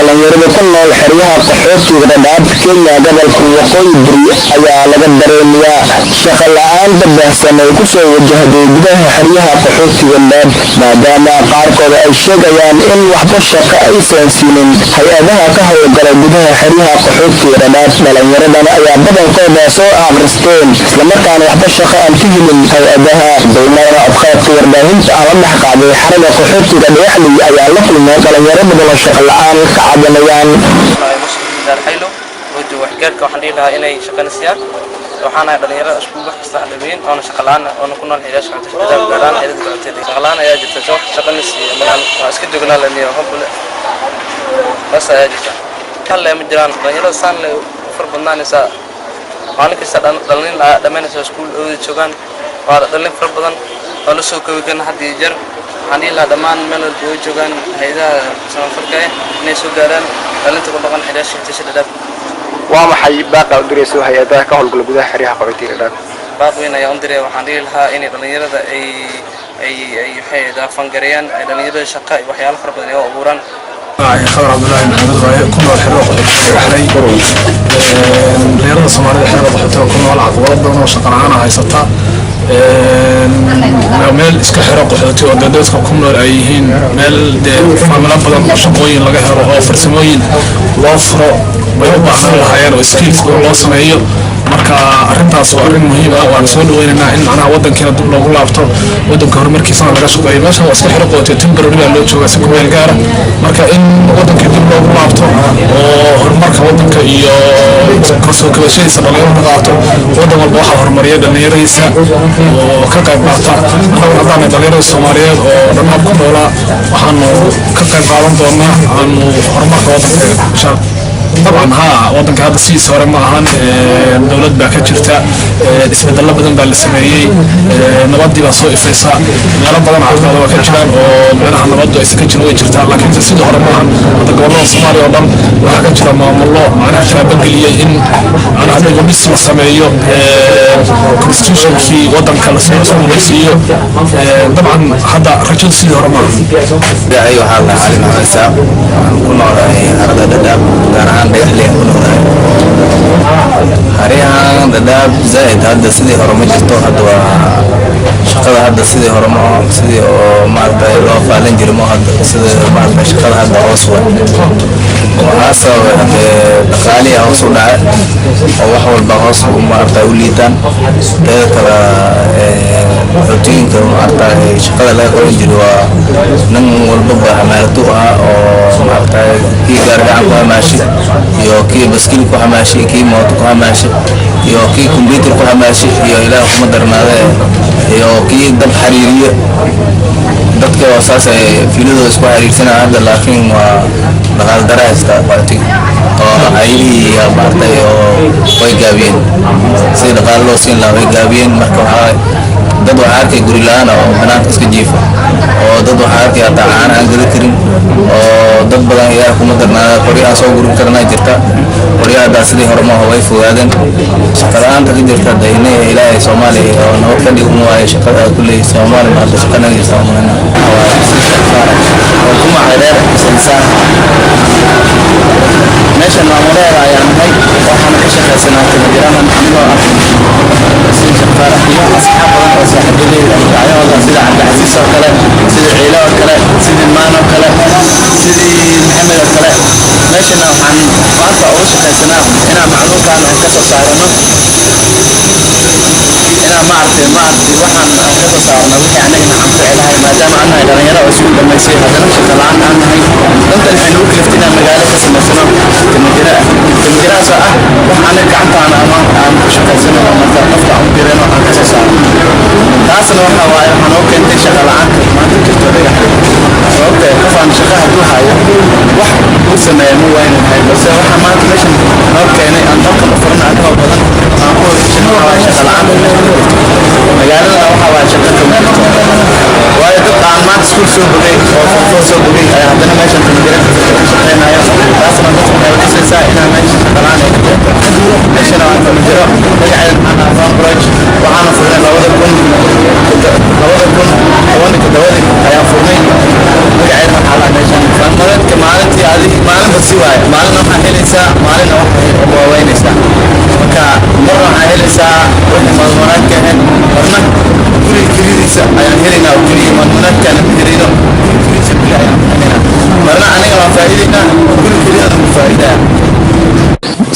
dhalinyarada ku nool xeryaha qaxootiga dhadhaab Kenya gobolka waqooyi bari ayaa laga dareemayaa shaqo la'aanta baahsan ee ku soo wajahday gudaha xeryaha qaxootiga dhadhaab maadaama qaarkood ay sheegayaan in waxba shaqo aysan siinin hay-adaha ka howlgala gudaha xeryaha qaxootiga dhadhaab dhalinyaradan ayaa badankooda soo akhristeen islamarkaana waxba shaqo aan ka helin hay-adaha dowlada afkaadka warbaahinta aan la dhex qaaday xerada qaxootiga dhagaxley ayaa la kulmay dhalinyaro badan oo shaqo la'aan ka cabanayaan waxgaarka waxaan dhihi lahaa inay shaqaynayaan waxaana dhalinyarada isku wax kasta dhameeyeen oo shaqo la'aan oo ku nool xiriirka shaqada gaaraan xiriirka gaartay shaqo la'aan ayaa jirta shaqaynaysiin maal waa iska joognaa laniyo hubule bas ayaa jirta kale ma jiraan dhalinyarada saan leh far badnaanaysa maalin kasta dhalin dhameynaysa iskuul oo joogaan waa dhalin far badan oo la soo kooban hadii jeer waxaan dhihi lahaa dhammaan meel oo joogaan hay'adaha samafalka inay soo gaaraan dhalinta ku dhaqan xiriirka shaqada waa maxay baaqa u dirayso hay'adaha ka howlgala gudaha xeryaha qaxootiga dhadhaab baaqweyn ayaa u diray waxaan dhihi lahaa in dhalinyarada ay waxay fangareeyaan dhalinyarada shaqo iyo waxyaalo fara badan oo abuuraan خبر عبد الله محمد راي كنا الحلوة حلي ليرة سومالية حلوة حتى كنا على عقبات دون وشقرعانا هاي ستا ميل اسكا حرق حتى ودادتك كنا أيهين ميل فعمل بدن شقوين لقى هرو أو فرسموين وفرو ويوضع عن الحياة وسكيلز لو سمعيه marka arintaas waa arin muhiim ah waan soo dhaweynaa in macnaha wadankeena dib loogu laabto wadanka horumarkiisa laga shaqeeyo meesha waa iska xiro qootay temporary loo jooga si ku meel gaar marka in wadanka dib loogu laabto oo horumarka wadanka iyo kasoo kabashadiisa dhalinyarada qaato wadan walba waxa horumariya dhalinyaradiisa oo ka qayb qaata annagu haddaan dhalinyarada Soomaaliyeed oo dhammaan ku noolaa waxaanu ka qayb qaadan doonaa aanu horumarka wadanka insha Allah طبعا ها وطن هذا سي صار معهن دولة باكر جرتا اسم الله بدن بالسمايي نبضي بسوء فيسا نلا بدن عارف هذا باكر جرا ومنها نبضي اسكتشن وجرتا لكن تسيد هرم معهن هذا قولنا الصومالي وضم باكر جرا ما الله أنا شاب قليل إن أنا هذا يوم بس السمايي كونستيوشن في وطن كالسيو سمايي طبعا هذا رجل سي هرم معهن أيوة هذا عالم هذا كنا هذا داب هريان داب زائد هذا سيدي هرم جستو هذا شقة هذا سيدي هرم سيدي ما أربعة لو فعلن جرمه هذا سيدي ما أربعة شقة هذا أسود وهذا بخالي أوصل وحول بغص وما أربعة وليتان كذا روتين كم أربعة شقة لا يقول جروا نم والبابا عملتوها أو ما أربعة كي قارع ماشي يو كي بسكيل كوها ماشي كي موت كوها ماشي يو كي كمبيوتر كوها ماشي يو إله مدرنا يو كي دب حريرية دتك واساسا فيلو اسمه حريرسنا هذا لكن وبغال دراسة وقتي عائلي بارتي ويجابين سيد قالوا سين لا ويجابين مركوها dad waxa arkay guri la'aan oo banaanka iska jiifo oo dad waxa arkay taacaan aan gari karin oo dad badan ayaa kuma darnaada qoriyaha soo gurin karnaa jirta qoriyaha sidii horumar way fogaadeen shaqadaanta ka jirta daynay ilaahay Soomaaliya oo nabad ka dhigo waa shaqada kulli Soomaaliya ma shaqanaysa Soomaaliya kuma hayr sansan meesha maamuleeda ayaa nahay waxaan ka shaqaysanaa jiraan anigoo ah si shaqada iyo asxaab badan oo saaxiibadii ayagoo sida Cabdi oo kale sida Ciilo oo kale sida Maan oo kale sida Maxamed oo kale meeshana waxaan maanta ugu shaqaysanaa inaan macluumaadkan ka soo saarno inaan maartay waxaan ka soo saarno wixii anaga aan ficilay maadaama aan dhalinyaro oo isku dhameysay hadana shaqo la'aan aan nahay inta waxaan ugu kaliftinaa magaalo ka samaysano kamjiraas ah waxaan gacantaana aan ku shaqaysano marka qofka aan dirayno aan ka soo saarno taasna waxa waaye waxaan oo keentay shaqo la'aan maanta jirto sababtoo qofaan shaqada ku hayo wax uu sameeyo ma wayn hay balse waxa maanta meeshan oo keenay aan dalka furna anoo badan aan ku shaqo la'aan magaalada waxa waa shaqo ka mid waayo dad aan maanta isku soo bogay oo soo bogay ayaa hadana meeshan ka jira waaye maalina waxaa helaysaa maalina waa waynaysaa marka marna waxaa helaysaa wixii maalmanaadka ahayd marna guriga kelidiisa ayaan helaynaa oo keliya maalmanaadkaana ma helayno kelidiisa keli ayaan helaynaa marna aniga waan faa'iidaynaa guriga keliyada ku faa'iidaya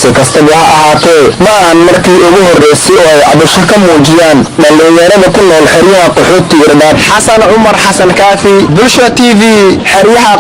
si kastaba ha ahaatee ma ahan markii ugu horreysay oo ay cabasho ka muujiyaan dhallinyarada ku nool xeryaha qaxootiga dhadhaab. Xasan Cumar Xasan Kaafi, Bulsha TV, xeryaha